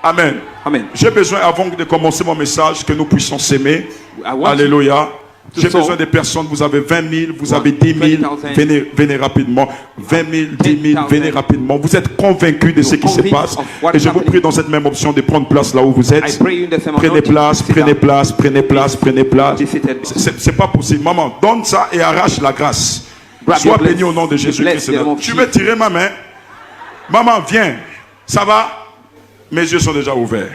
Amen. Amen. J'ai besoin, avant de commencer mon message, que nous puissions s'aimer. I want Alléluia. to J'ai sow. besoin des personnes, vous avez 20 000, vous avez 10 000, 20,000. venez rapidement. 20 000, 10 000, venez 10,000. rapidement. Vous êtes convaincus de ce qui se convinced passe. of what Et is je vous happening. prie dans cette même option de prendre place là où vous êtes. I pray you in the same Prenez anointing. place, Sit prenez down. place, prenez place, prenez place. Be seated. C'est pas possible. Maman, donne ça et arrache la grâce. Grab Sois your bless- béni au nom de be Jésus. blessed in the name of Tu Jesus. veux tirer ma main? Maman, viens. Ça va? Mes yeux sont déjà ouverts.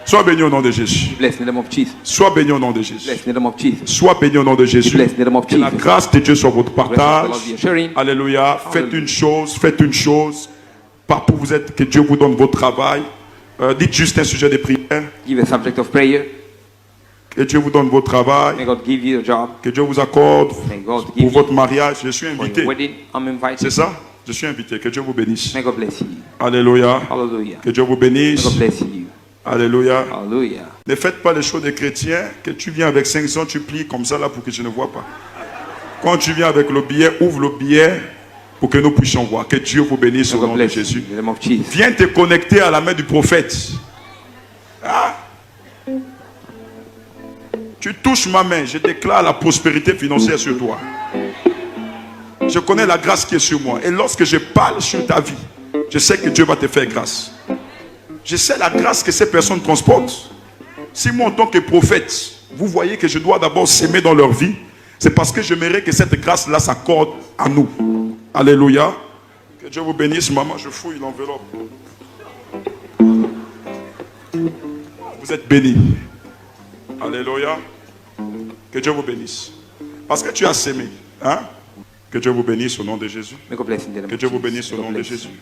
Sois béni au nom de Jésus. Blessed in the name of Jesus. Sois béni au nom de Jésus. Blessed in the name of Jesus. Sois béni au nom de Jésus. Blessed in the name of Que la Jesus. grâce de Dieu soit votre partage. Blessed be sharing. Alléluia. Faites une chose, faites une chose. Partout où vous êtes, que Dieu vous donne votre travail. Dites juste un sujet de prière. Give a subject of prayer. Que Dieu vous donne votre travail. May God give you a job. Que Dieu vous accorde May God pour give you votre mariage. Je suis for invité. your wedding. I'm invited. C'est ça? Je suis invité. Que Dieu vous bénisse. May God bless you. Alléluia. Hallelujah. Que Dieu vous May bénisse. God bless you. Alléluia. Hallelujah. Ne faites pas les choses des chrétiens, que tu viens avec 500, tu plies comme ça là pour que je ne vois pas. Quand tu viens avec le billet, ouvre le billet pour que nous puissions voir. Que Dieu vous bénisse May au God nom de bless you. Jésus. In the name of Jesus. Viens te connecter à la main du prophète. Ah. Tu touches ma main, je déclare la prospérité financière sur toi. Je connais la grâce qui est sur moi. Et lorsque je parle sur ta vie, je sais que Dieu va te faire grâce. Je sais la grâce que ces personnes transportent. Si moi, en tant que prophète, vous voyez que je dois d'abord s'aimer dans leur vie, c'est parce que j'aimerais que cette grâce-là s'accorde à nous. Alléluia. Que Dieu vous bénisse. Maman, je fouille l'enveloppe. Vous êtes bénis. Alléluia. Que Dieu vous bénisse. Parce que tu as s'aimé. Hein? Que Dieu vous bénisse au nom de Jésus. May God bless in the name Que of Dieu vous Jesus. bénisse au May nom God de bless Jésus. you.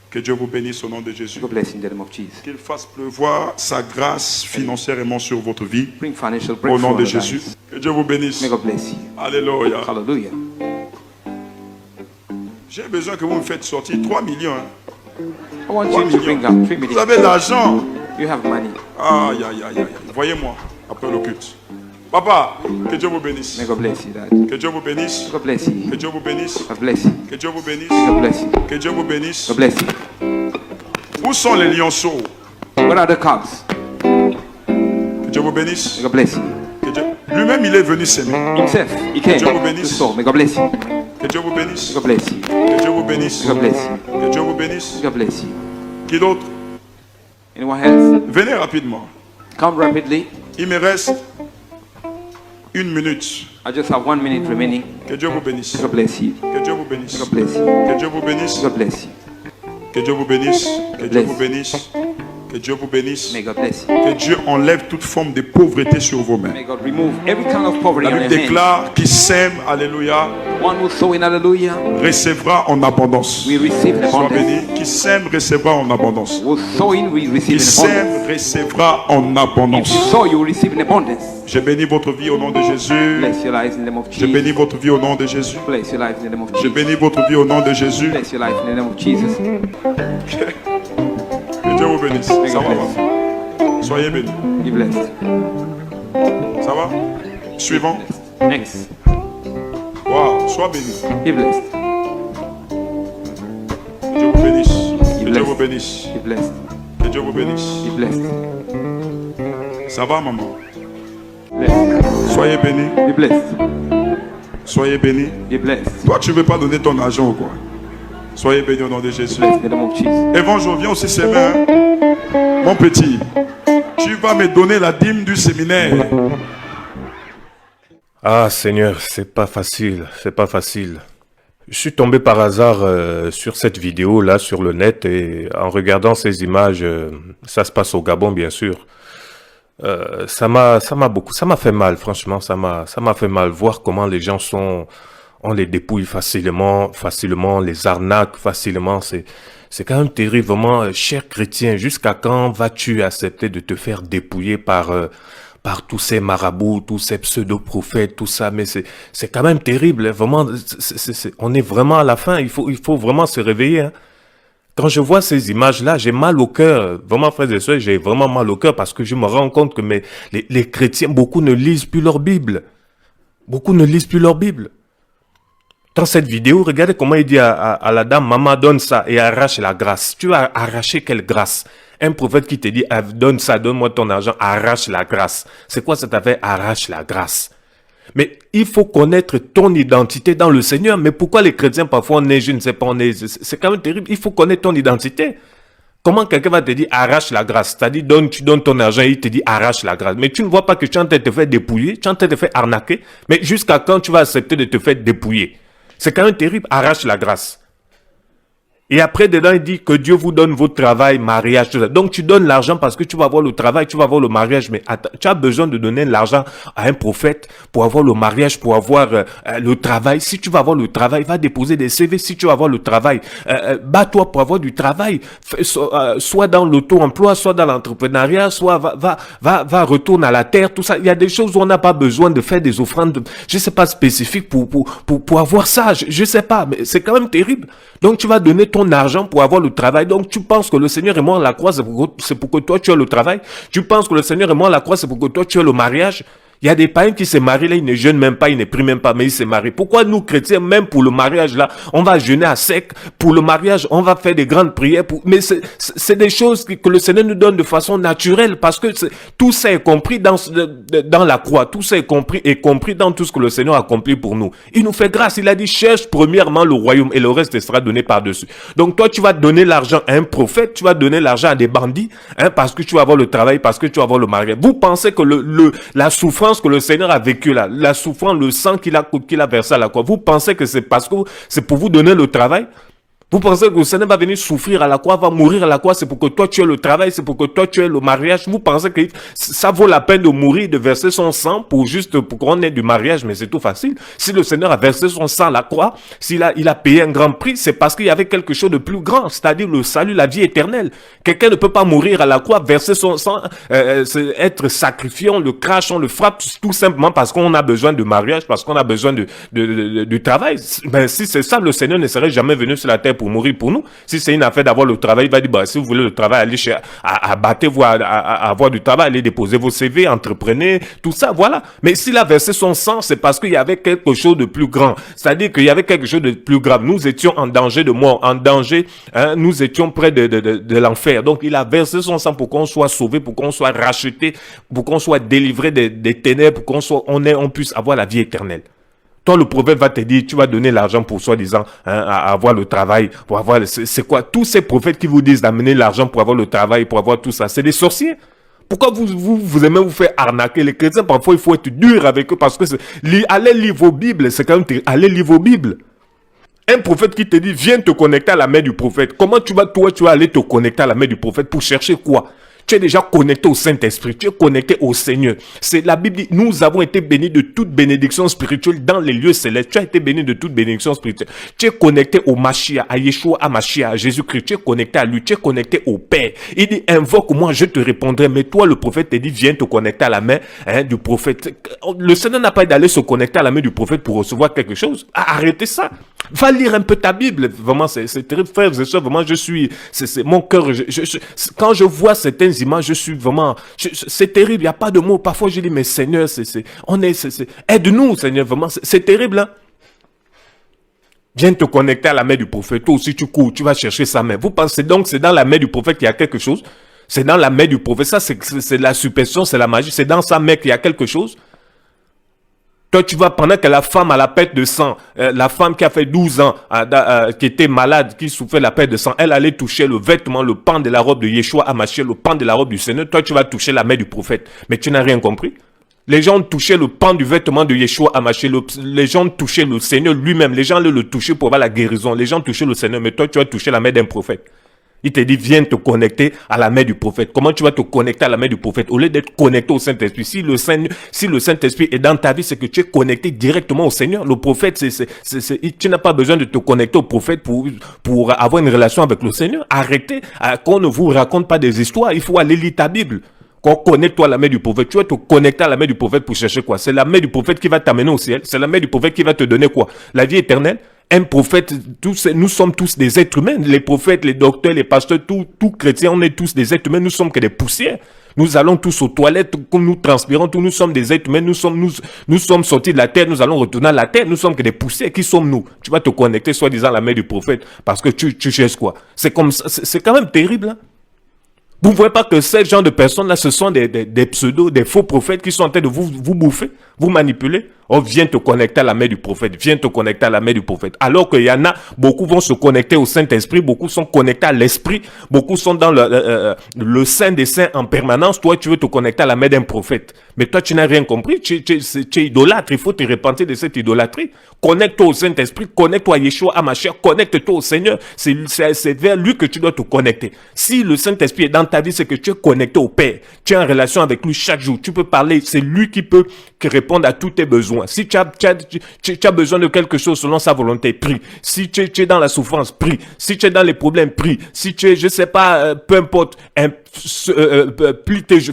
Que Dieu vous bénisse au nom de Jésus. May God bless in the name of Jesus. Qu'il fasse pleuvoir sa grâce financièrement sur votre vie. Bring financial Au breakthrough nom in de our Jésus. lives. Que Dieu vous bénisse. May God bless you. Alléluia. Hallelujah. J'ai besoin que vous me faites sortir 3 millions. Hein. I want 3 you to bring millions. out 3 Vous million. avez de l'argent. You have money. Aïe, aïe, aïe, aïe. Voyez-moi après le culte. Papa, que Dieu vous bénisse. May God bless you, Dad. Que Dieu vous bénisse. May God bless you. Que Dieu vous bénisse. God bless you. Que Dieu vous bénisse. God bless you. Que Dieu vous bénisse. God bless you. Où sont les lionceaux? What are the cubs? Que Dieu vous bénisse. May God bless you. Que Dieu... Lui-même, il est venu s'aimer. Himself, he came Dieu vous to bénisse. soul. May God bless you. Que Dieu vous bénisse. May God bless you. Que Dieu vous bénisse. May God bless you. Que Dieu vous bénisse. May God bless you. Qui d'autre? Anyone else? Venez rapidement. Come rapidly. Il me reste 1 minute. I just have 1 minute remaining. Que Dieu vous bénisse. May God bless you. Que Dieu vous bénisse. May God bless you. Que Dieu vous bénisse. May God bless you. Que Dieu vous bénisse. Que Dieu vous bénisse. Que Dieu vous bénisse. May God bless you. Que Dieu enlève toute forme de pauvreté sur vos mains. May God remove every kind of poverty La on Bible your hands. déclare qui sème, alléluia, One who sow in hallelujah, recevra en abondance. we receive in Sois abundance. béni. Qui sème recevra en abondance. Who sow in, we receive Qui in abundance. sème recevra en If abondance. you sow, you will receive in abundance. Je bénis votre vie au nom de Jésus. Bless your lives in the name of Je Jesus. bénis votre vie au nom de Jésus. Bless your life in the name of Je Jesus. bénis votre vie au nom de Jésus. Bless your life in the name of Jesus. Que Dieu vous bénisse. May Ça God va, bless. maman? Soyez bénis. Be blessed. Ça va? Suivant. Next. Wow, sois béni. Be blessed. Que Dieu vous bénisse. Que Dieu vous bénisse. Be blessed. Que Dieu vous bénisse. Be blessed. Ça va, maman? Blessed. Soyez bénis. Be blessed. Soyez bénis. Be blessed. Toi, tu ne veux pas donner ton argent ou quoi? Soyez bénis au nom de Jésus. Blessed in the name of Jesus. Évangile, viens aussi s'aimer. Hein? Mon petit, tu vas me donner la dîme du séminaire. Ah Seigneur, c'est pas facile, c'est pas facile. Je suis tombé par hasard sur cette vidéo là sur le net et en regardant ces images, ça se passe au Gabon bien sûr. Ça m'a fait mal, franchement, ça m'a fait mal voir comment les gens on les dépouille facilement, les arnaques facilement. C'est quand même terrible, vraiment, cher chrétien. Jusqu'à quand vas-tu accepter de te faire dépouiller par tous ces marabouts, tous ces pseudo-prophètes, tout ça? Mais c'est quand même terrible, hein, vraiment. On est vraiment à la fin. Il faut vraiment se réveiller. Hein. Quand je vois ces images-là, j'ai mal au cœur. Vraiment, frères et sœurs, j'ai vraiment mal au cœur parce que je me rends compte que les chrétiens, beaucoup ne lisent plus leur Bible. Beaucoup ne lisent plus leur Bible. Dans cette vidéo, regardez comment il dit à la dame, maman, donne ça et arrache la grâce. Tu as arraché quelle grâce? Un prophète qui te dit, donne ça, donne-moi ton argent, arrache la grâce. C'est quoi cette affaire, arrache la grâce? Mais il faut connaître ton identité dans le Seigneur. Mais pourquoi les chrétiens, parfois, on est, je ne sais pas, on est, c'est quand même terrible. Il faut connaître ton identité. Comment quelqu'un va te dire, arrache la grâce? C'est-à-dire, tu donnes ton argent et il te dit, arrache la grâce. Mais tu ne vois pas que tu es en train de te faire dépouiller, tu es en train de te faire arnaquer. Mais jusqu'à quand tu vas accepter de te faire dépouiller? C'est quand même terrible, arrache la grâce. Et après, dedans, il dit que Dieu vous donne votre travail, mariage, tout ça. Donc, tu donnes l'argent parce que tu vas avoir le travail, tu vas avoir le mariage. Mais attends, tu as besoin de donner l'argent à un prophète pour avoir le mariage, pour avoir le travail. Si tu vas avoir le travail, va déposer des CV. Si tu vas avoir le travail, bats-toi pour avoir du travail. Soit dans l'auto-emploi, soit dans l'entrepreneuriat, soit va retourne à la terre, tout ça. Il y a des choses où on n'a pas besoin de faire des offrandes, je sais pas, spécifiques pour avoir ça. Je sais pas, mais c'est quand même terrible. Donc, tu vas donner ton argent pour avoir le travail. Donc, tu penses que le Seigneur est mort à la croix, c'est pour que toi, tu aies le travail. Tu penses que le Seigneur est mort à la croix, c'est pour que toi, tu aies le mariage. Il y a des païens qui se marient là, ils ne jeûnent même pas, ils ne prient même pas, mais ils se marient. Pourquoi nous, chrétiens, même pour le mariage là, on va jeûner à sec? Pour le mariage, on va faire des grandes prières. Mais c'est des choses que le Seigneur nous donne de façon naturelle, parce que tout ça est compris dans la croix. Tout ça est compris dans tout ce que le Seigneur a accompli pour nous. Il nous fait grâce. Il a dit, cherche premièrement le royaume et le reste te sera donné par-dessus. Donc toi, tu vas donner l'argent à un prophète, tu vas donner l'argent à des bandits, parce que tu vas avoir le travail, parce que tu vas avoir le mariage. Vous pensez que la souffrance que le Seigneur a vécu là, la souffrance, le sang qu'il a versé à la croix, vous pensez que c'est parce que c'est pour vous donner le travail? Vous pensez que le Seigneur va venir souffrir à la croix, va mourir à la croix, c'est pour que toi tu aies le travail, c'est pour que toi tu aies le mariage? Vous pensez que ça vaut la peine de mourir, de verser son sang pour qu'on ait du mariage? Mais c'est tout facile. Si le Seigneur a versé son sang à la croix, il a payé un grand prix, c'est parce qu'il y avait quelque chose de plus grand, c'est-à-dire le salut, la vie éternelle. Quelqu'un ne peut pas mourir à la croix, verser son sang, être sacrifié, on le crache, on le frappe, tout simplement parce qu'on a besoin de mariage, parce qu'on a besoin du travail. Ben, si c'est ça, le Seigneur ne serait jamais venu sur la terre pour mourir pour nous. Si c'est une affaire d'avoir le travail, il va dire, bah, si vous voulez le travail, allez battez-vous à avoir du travail, allez déposer vos CV, entreprenez, tout ça, voilà. Mais s'il a versé son sang, c'est parce qu'il y avait quelque chose de plus grand. C'est-à-dire qu'il y avait quelque chose de plus grave. Nous étions en danger de mort, en danger, nous étions près de l'enfer. Donc, il a versé son sang pour qu'on soit sauvé, pour qu'on soit racheté, pour qu'on soit délivré des ténèbres, pour on puisse avoir la vie éternelle. Toi, le prophète va te dire, tu vas donner l'argent pour soi-disant à avoir le travail, pour avoir, c'est quoi? Tous ces prophètes qui vous disent d'amener l'argent pour avoir le travail, pour avoir tout ça, c'est des sorciers. Pourquoi vous aimez vous faire arnaquer? Les chrétiens, parfois, il faut être dur avec eux parce que allez lire vos Bibles, c'est quand même, allez lire vos Bibles. Un prophète qui te dit, viens te connecter à la main du prophète. Comment tu vas aller te connecter à la main du prophète pour chercher quoi? Tu es déjà connecté au Saint-Esprit, tu es connecté au Seigneur. C'est la Bible dit, nous avons été bénis de toute bénédiction spirituelle dans les lieux célestes. Tu as été béni de toute bénédiction spirituelle. Tu es connecté au Mashiach, à Yeshua, à Mashiach, à Jésus-Christ. Tu es connecté à lui, tu es connecté au Père. Il dit, invoque-moi, je te répondrai. Mais toi, le prophète te dit, viens te connecter à la main du prophète. Le Seigneur n'a pas d'aller se connecter à la main du prophète pour recevoir quelque chose. Arrêtez ça. Va lire un peu ta Bible. Vraiment, c'est terrible, frères et sœurs. Vraiment, c'est mon cœur. Quand je vois certaines images, je suis vraiment, c'est terrible. Il n'y a pas de mots. Parfois, je dis, mais Seigneur, aide-nous, Seigneur. Vraiment, c'est terrible, hein. Viens te connecter à la main du prophète. Toi aussi, tu cours, tu vas chercher sa main. Vous pensez donc c'est dans la main du prophète qu'il y a quelque chose? C'est dans la main du prophète. Ça, c'est la superstition, c'est la magie. C'est dans sa main qu'il y a quelque chose. Toi, tu vas, pendant que la femme a la perte de sang, la femme qui a fait 12 ans, qui était malade, qui souffrait la perte de sang, elle allait toucher le vêtement, le pan de la robe de Yeshua Hamashiach, le pan de la robe du Seigneur. Toi, tu vas toucher la main du prophète. Mais tu n'as rien compris. Les gens touchaient le pan du vêtement de Yeshua Hamashiach. Les gens touchaient le Seigneur lui-même. Les gens allaient le toucher pour avoir la guérison. Les gens touchaient le Seigneur. Mais toi, tu vas toucher la main d'un prophète. Il te dit, viens te connecter à la main du prophète. Comment tu vas te connecter à la main du prophète? Au lieu d'être connecté au Saint-Esprit. Si le Saint-Esprit est dans ta vie, c'est que tu es connecté directement au Seigneur. Le prophète, tu n'as pas besoin de te connecter au prophète pour avoir une relation avec le Seigneur. Arrêtez, qu'on ne vous raconte pas des histoires. Il faut aller lire ta Bible. Connecte-toi à la main du prophète. Tu vas te connecter à la main du prophète pour chercher quoi? C'est la main du prophète qui va t'amener au ciel. C'est la main du prophète qui va te donner quoi? La vie éternelle. Un prophète, nous sommes tous des êtres humains. Les prophètes, les docteurs, les pasteurs, tout chrétien, on est tous des êtres humains. Nous sommes que des poussières. Nous allons tous aux toilettes, comme nous transpirons, nous sommes des êtres humains. Nous sommes sortis de la terre, nous allons retourner à la terre. Nous sommes que des poussières. Qui sommes-nous? Tu vas te connecter, soi-disant, à la main du prophète, parce que tu cherches quoi? C'est comme ça, c'est quand même terrible, hein? Vous ne voyez pas que ces gens de personnes-là, ce sont des pseudos, des faux prophètes qui sont en train de vous bouffer, vous manipuler? Oh, viens te connecter à la main du prophète, viens te connecter à la main du prophète. Alors qu'il y en a, beaucoup vont se connecter au Saint-Esprit, beaucoup sont connectés à l'Esprit, beaucoup sont dans le Saint des Saints en permanence. Toi, tu veux te connecter à la main d'un prophète. Mais toi, tu n'as rien compris, tu es idolâtre, il faut te repentir de cette idolâtrie. Connecte-toi au Saint-Esprit, connecte-toi à Yeshua, à Mashiach, connecte-toi au Seigneur. C'est vers lui que tu dois te connecter. Si le Saint-Esprit est dans ta vie, c'est que tu es connecté au Père. Tu es en relation avec lui chaque jour. Tu peux parler, c'est lui qui peut répondre à tous tes besoins. Si tu as besoin de quelque chose selon sa volonté, prie. Si tu es dans la souffrance, prie. Si tu es dans les problèmes, prie. Si tu es, je sais pas, peu importe,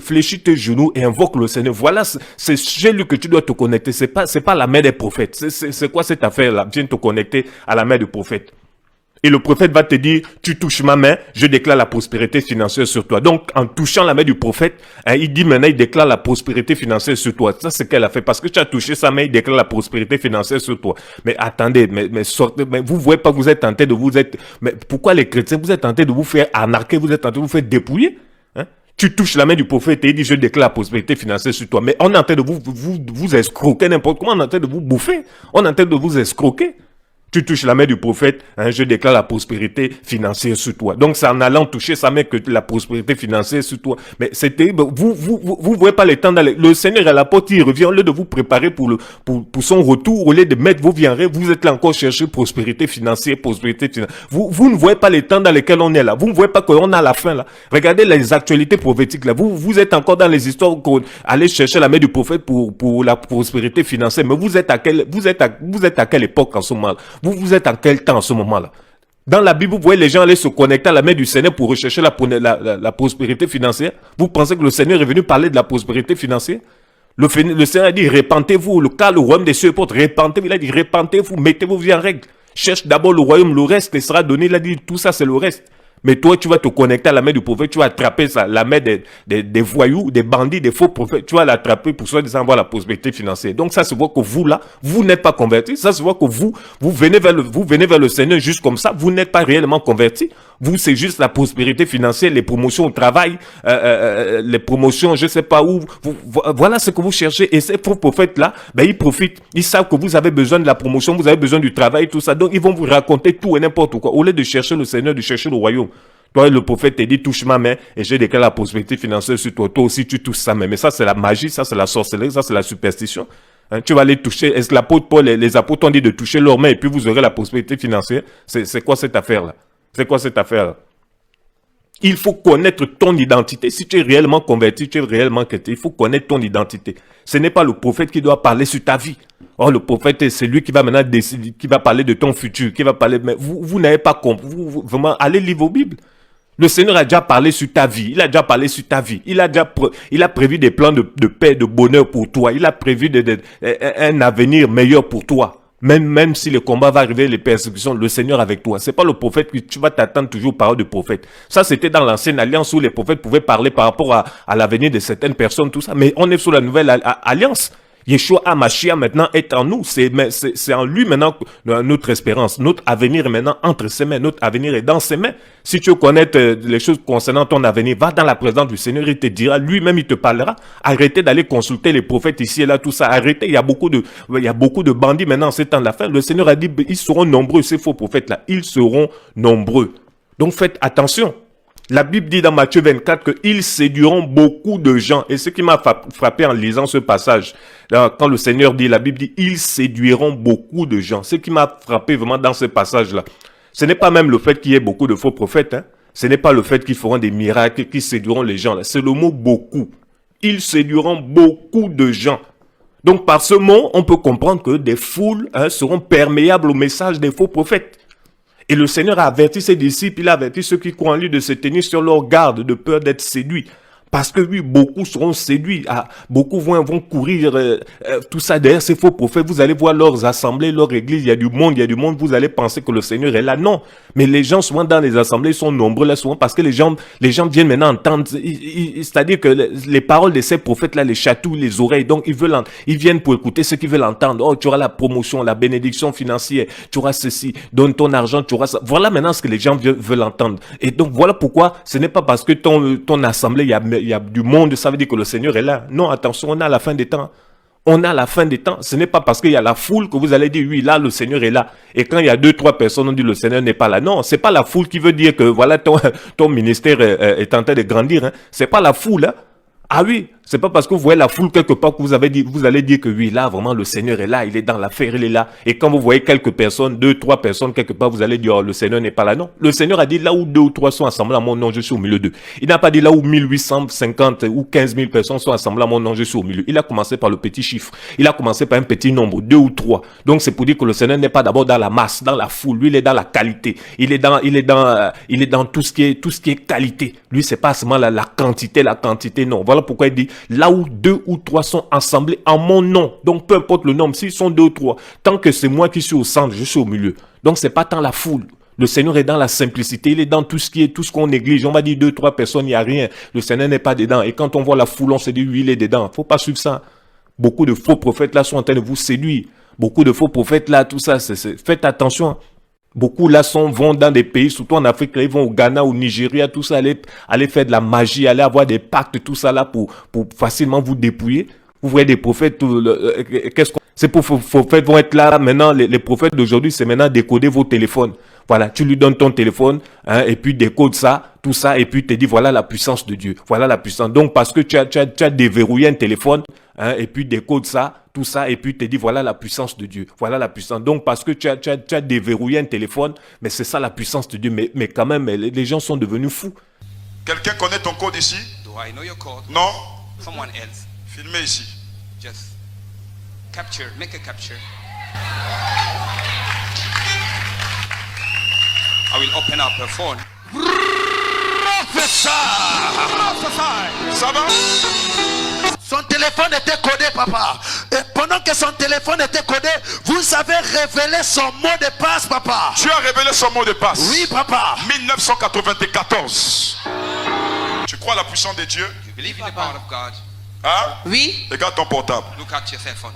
fléchis tes genoux et invoque le Seigneur. Voilà, c'est chez lui que tu dois te connecter. C'est pas la main des prophètes. C'est quoi cette affaire-là? Viens te connecter à la main du prophète. Et le prophète va te dire, tu touches ma main, je déclare la prospérité financière sur toi. Donc, en touchant la main du prophète, hein, il dit maintenant, il déclare la prospérité financière sur toi. Ça, c'est ce qu'elle a fait. Parce que tu as touché sa main, il déclare la prospérité financière sur toi. Mais attendez, mais sortez, mais vous voyez pas que vous êtes tenté de mais pourquoi les chrétiens, vous êtes tentés de vous faire arnaquer, vous êtes tentés de vous faire dépouiller? Hein? Tu touches la main du prophète et il dit, je déclare la prospérité financière sur toi. Mais on est en train de vous escroquer n'importe comment, on est en train de vous bouffer. On est en train de vous escroquer. Tu touches la main du prophète, hein, je déclare la prospérité financière sur toi. Donc, c'est en allant toucher sa main que la prospérité financière sur toi. Mais c'est terrible. Vous voyez pas les temps d'aller. Le Seigneur à la porte, il revient. Au lieu de vous préparer pour son retour, au lieu de mettre vos vianderies, vous êtes là encore chercher prospérité financière, prospérité financière. Vous ne voyez pas les temps dans lesquels on est là. Vous ne voyez pas qu'on a la fin là. Regardez les actualités prophétiques là. Vous êtes encore dans les histoires qu'on allait chercher la main du prophète pour la prospérité financière. Mais vous êtes à quelle époque en ce moment là? Vous êtes en quel temps en ce moment-là? Dans la Bible, vous voyez les gens aller se connecter à la main du Seigneur pour rechercher la prospérité financière. Vous pensez que le Seigneur est venu parler de la prospérité financière? Le Seigneur a dit, répentez-vous, car le royaume des cieux est proche. Répentez-vous, il a dit, répentez-vous, mettez vos vies en règle. Cherche d'abord le royaume, le reste sera donné. Il a dit, tout ça c'est le reste. Mais toi, tu vas te connecter à la main du prophète, tu vas attraper la main des voyous, des bandits, des faux prophètes, tu vas l'attraper pour soi-disant avoir la prospérité financière. Donc ça se voit que vous là, vous n'êtes pas convertis. Ça se voit que vous venez vers le Seigneur juste comme ça. Vous n'êtes pas réellement convertis. Vous, c'est juste la prospérité financière, les promotions au travail, les promotions, je sais pas où. Voilà ce que vous cherchez. Et ces faux prophètes-là, ben, ils profitent. Ils savent que vous avez besoin de la promotion, vous avez besoin du travail, tout ça. Donc, ils vont vous raconter tout et n'importe quoi. Au lieu de chercher le Seigneur, de chercher le royaume. Toi, le prophète te dit, touche ma main et je déclare la prospérité financière sur toi. Toi aussi, tu touches sa main. Mais ça, c'est la magie, ça, c'est la sorcellerie, ça, c'est la superstition. Hein, tu vas aller toucher. Est-ce que l'apôtre Paul, les apôtres ont dit de toucher leurs mains et puis vous aurez la prospérité financière? C'est quoi cette affaire-là? C'est quoi cette affaire-là? Il faut connaître ton identité. Si tu es réellement converti, tu es réellement chrétien, il faut connaître ton identité. Ce n'est pas le prophète qui doit parler sur ta vie. Oh, le prophète, c'est lui qui va maintenant décider, qui va parler de ton futur, qui va parler. Mais vous n'avez pas compris. Vraiment, allez lire vos Bibles. Le Seigneur a déjà parlé sur ta vie. Il a déjà parlé sur ta vie. Il a prévu des plans de paix, de bonheur pour toi. Il a prévu un avenir meilleur pour toi. Même si le combat va arriver, les persécutions, le Seigneur avec toi. C'est pas le prophète que tu vas t'attendre toujours aux paroles du prophète. Ça, c'était dans l'ancienne alliance où les prophètes pouvaient parler par rapport à l'avenir de certaines personnes, tout ça. Mais on est sur la nouvelle alliance. Yeshua HaMashiach maintenant est en nous. C'est en lui maintenant notre espérance. Notre avenir est maintenant entre ses mains. Notre avenir est dans ses mains. Si tu veux connaître les choses concernant ton avenir, va dans la présence du Seigneur. Il te dira, lui-même il te parlera. Arrêtez d'aller consulter les prophètes ici et là, tout ça. Arrêtez. Il y a beaucoup de bandits maintenant en ces temps de la fin. Le Seigneur a dit, ils seront nombreux, ces faux prophètes-là. Ils seront nombreux. Donc faites attention. La Bible dit dans Matthieu 24 qu'ils séduiront beaucoup de gens. Et ce qui m'a frappé en lisant ce passage, quand le Seigneur dit, la Bible dit, ils séduiront beaucoup de gens. Ce qui m'a frappé vraiment dans ce passage-là, ce n'est pas même le fait qu'il y ait beaucoup de faux prophètes. Hein. Ce n'est pas le fait qu'ils feront des miracles, qu'ils séduiront les gens. C'est le mot beaucoup. Ils séduiront beaucoup de gens. Donc par ce mot, on peut comprendre que des foules seront perméables au message des faux prophètes. Et le Seigneur a averti ses disciples, il a averti ceux qui croient en lui de se tenir sur leur garde, de peur d'être séduits Parce que oui, beaucoup seront séduits, beaucoup vont courir, tout ça derrière ces faux prophètes. Vous allez voir leurs assemblées, leur église, il y a du monde, vous allez penser que le Seigneur est là. Non, mais les gens souvent dans les assemblées sont nombreux là souvent parce que les gens viennent maintenant entendre, c'est-à-dire que les paroles de ces prophètes là les chatouillent les oreilles, donc ils viennent pour écouter ce qu'ils veulent entendre. Oh, tu auras la promotion, la bénédiction financière, tu auras ceci, donne ton argent, tu auras ça. Voilà maintenant ce que les gens veulent entendre. Et donc voilà pourquoi ce n'est pas parce que ton assemblée, il y a du monde, ça veut dire que le Seigneur est là. Non, attention, on est à la fin des temps. On est à la fin des temps. Ce n'est pas parce qu'il y a la foule que vous allez dire, oui, là, le Seigneur est là. Et quand il y a 2-3 personnes, on dit, le Seigneur n'est pas là. Non, c'est pas la foule qui veut dire que, voilà, ton ministère est en train de grandir. Hein. C'est pas la foule. Hein. Ah oui, c'est pas parce que vous voyez la foule quelque part que vous allez dire que oui, là, vraiment, le Seigneur est là, il est dans l'affaire, il est là. Et quand vous voyez quelques personnes, 2-3 personnes quelque part, vous allez dire, oh, le Seigneur n'est pas là. Non, le Seigneur a dit, là où 2 ou 3 sont assemblés à mon nom, je suis au milieu d'eux. Il n'a pas dit là où 1850 ou 15 000 personnes sont assemblées à mon nom, je suis au milieu. Il a commencé par le petit chiffre. Il a commencé par un petit nombre, 2 ou 3. Donc c'est pour dire que le Seigneur n'est pas d'abord dans la masse, dans la foule. Lui, il est dans la qualité. Il est dans tout ce qui est qualité. Lui, c'est pas seulement la quantité, non. Voilà pourquoi il dit, là où 2 ou 3 sont assemblés en mon nom. Donc, peu importe le nombre, s'ils sont 2 ou 3, tant que c'est moi qui suis au centre, je suis au milieu. Donc, c'est pas tant la foule. Le Seigneur est dans la simplicité, il est dans tout ce qu'on néglige. On va dire 2, 3 personnes, il n'y a rien. Le Seigneur n'est pas dedans. Et quand on voit la foule, on se dit, oui, il est dedans. Faut pas suivre ça. Beaucoup de faux prophètes là sont en train de vous séduire. Beaucoup de faux prophètes là, tout ça, faites attention. Beaucoup là vont dans des pays, surtout en Afrique, là, ils vont au Ghana, au Nigeria, tout ça, aller faire de la magie, aller avoir des pactes, tout ça là pour facilement vous dépouiller. Vous voyez des prophètes, ces prophètes vont être là maintenant, les prophètes d'aujourd'hui, c'est maintenant décoder vos téléphones. Voilà, tu lui donnes ton téléphone, hein, et puis décode ça, tout ça, et puis te dit voilà la puissance de Dieu, voilà la puissance. Donc parce que tu as déverrouillé un téléphone, hein, et puis décode ça, tout ça, et puis te dit voilà la puissance de Dieu, voilà la puissance. Donc parce que tu as déverrouillé un téléphone, mais c'est ça la puissance de Dieu. Mais quand même, les gens sont devenus fous. Quelqu'un connaît ton code ici? Do I know your code? Non? Someone else. Filmez ici. Just capture, make a capture. I will open up her phone. Ça va? Son téléphone était codé, papa. Et pendant que son téléphone était codé, vous avez révélé son mot de passe, papa. Tu as révélé son mot de passe. Oui, papa. 1994. Tu crois à la puissance de Dieu? You believe in the power of God? Hein? Oui. Regarde ton portable. Look at your cell phone.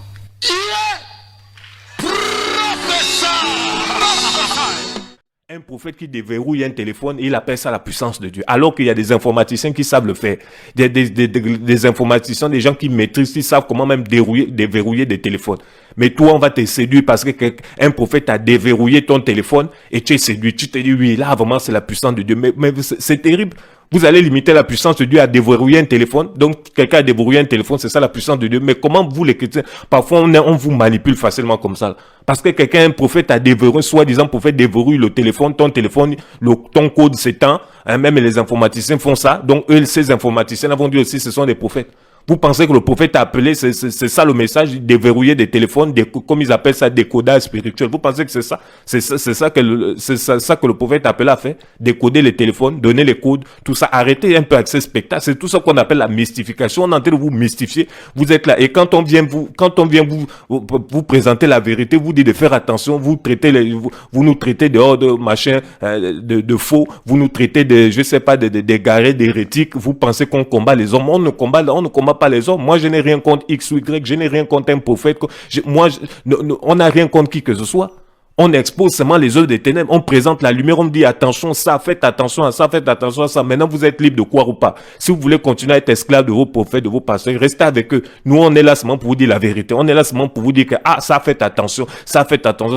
Un prophète qui déverrouille un téléphone, il appelle ça la puissance de Dieu. Alors qu'il y a des informaticiens qui savent le faire. Des informaticiens, des gens qui maîtrisent, qui savent comment même déverrouiller des téléphones. Mais toi, on va te séduire parce qu'un prophète a déverrouillé ton téléphone et tu es séduit. Tu te dis, oui, là, vraiment, c'est la puissance de Dieu. Mais c'est terrible. Vous allez limiter la puissance de Dieu à déverrouiller un téléphone. Donc, quelqu'un a déverrouillé un téléphone, c'est ça la puissance de Dieu. Mais comment vous, les chrétiens, parfois, on vous manipule facilement comme ça. Parce que un prophète a déverrouillé, soi-disant prophète déverrouille le téléphone, ton téléphone, ton code s'éteint. Hein, même les informaticiens font ça. Donc, eux, ces informaticiens vont dire aussi, ce sont des prophètes. Vous pensez que le prophète a appelé, c'est ça le message, déverrouiller des téléphones, comme ils appellent ça, décodage spirituel. Vous pensez que c'est ça? C'est ça que le prophète a appelé à faire? Décoder les téléphones, donner les codes, tout ça. Arrêtez un peu avec ces spectacles. C'est tout ça qu'on appelle la mystification. On est en train de vous mystifier. Vous êtes là. Et quand on vient vous présenter la vérité, vous dites de faire attention, vous nous traitez de machin, de faux, vous nous traitez d'égarés, d'hérétiques. Vous pensez qu'on combat les hommes. On ne combat pas les hommes. Moi, je n'ai rien contre X ou Y, je n'ai rien contre un prophète. On n'a rien contre qui que ce soit. On expose seulement les œuvres des ténèbres. On présente la lumière. On dit attention, ça, faites attention à ça, faites attention à ça. Maintenant, vous êtes libre de croire ou pas. Si vous voulez continuer à être esclave de vos prophètes, de vos pasteurs, restez avec eux. Nous, on est là seulement pour vous dire la vérité. On est là seulement pour vous dire que, ça, faites attention,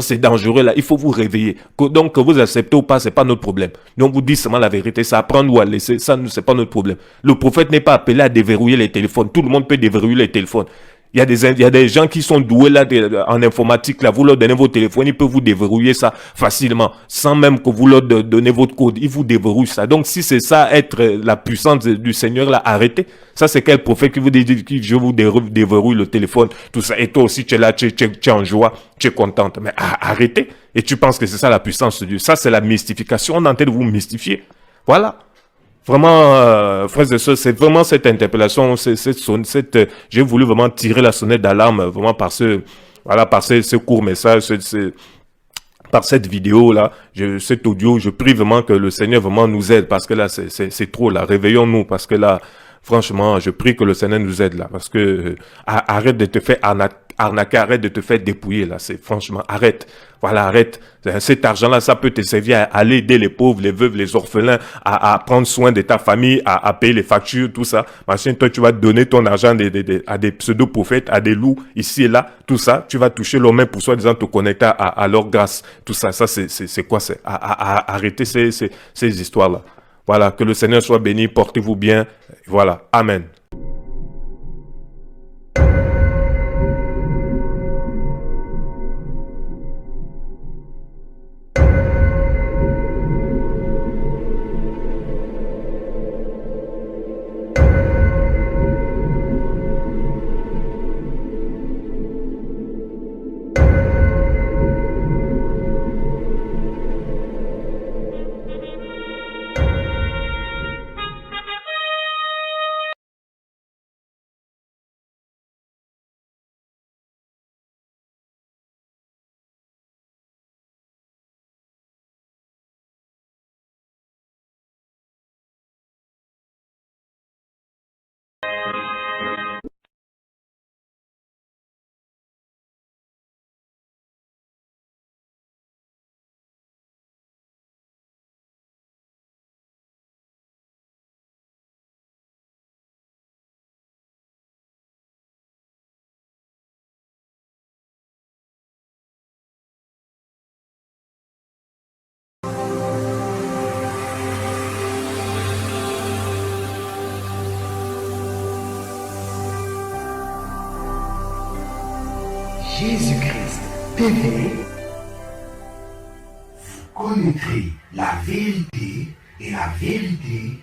c'est dangereux là. Il faut vous réveiller. Donc, que vous acceptez ou pas, c'est pas notre problème. Nous, on vous dit seulement la vérité. Ça à prendre ou à laisser. Ça, c'est pas notre problème. Le prophète n'est pas appelé à déverrouiller les téléphones. Tout le monde peut déverrouiller les téléphones. Il y a des gens qui sont doués là en informatique là, vous leur donnez vos téléphones, ils peuvent vous déverrouiller ça facilement, sans même que vous leur donnez votre code, ils vous déverrouillent ça. Donc si c'est ça être la puissance du Seigneur là, arrêtez. Ça c'est quel prophète qui vous dit que je vous déverrouille le téléphone, tout ça. Et toi aussi tu es là, tu es en joie, tu es contente. Mais arrêtez. Et tu penses que c'est ça la puissance de Dieu. Ça c'est la mystification. On est en train de vous mystifier. Voilà. Vraiment, frères et sœurs, c'est vraiment cette interpellation, j'ai voulu vraiment tirer la sonnette d'alarme, vraiment par ce court message, par cette vidéo là, cet audio, je prie vraiment que le Seigneur vraiment nous aide, parce que là c'est trop là, réveillons-nous, parce que là, franchement, je prie que le Seigneur nous aide là, parce que arrête de te faire arnaquer, arrête de te faire dépouiller là, c'est franchement, arrête, voilà, arrête. Cet argent-là, ça peut te servir à aller aider les pauvres, les veuves, les orphelins, à prendre soin de ta famille, à payer les factures, tout ça. Machin, toi, tu vas donner ton argent à des pseudo-prophètes, à des loups, ici et là, tout ça. Tu vas toucher leurs mains pour soi-disant te connecter à leur grâce. Tout ça, ça c'est quoi? C'est arrêter ces histoires-là. Voilà, que le Seigneur soit béni, portez-vous bien. Voilà, Amen. Jésus-Christ TV, vous connaîtrez la vérité et la vérité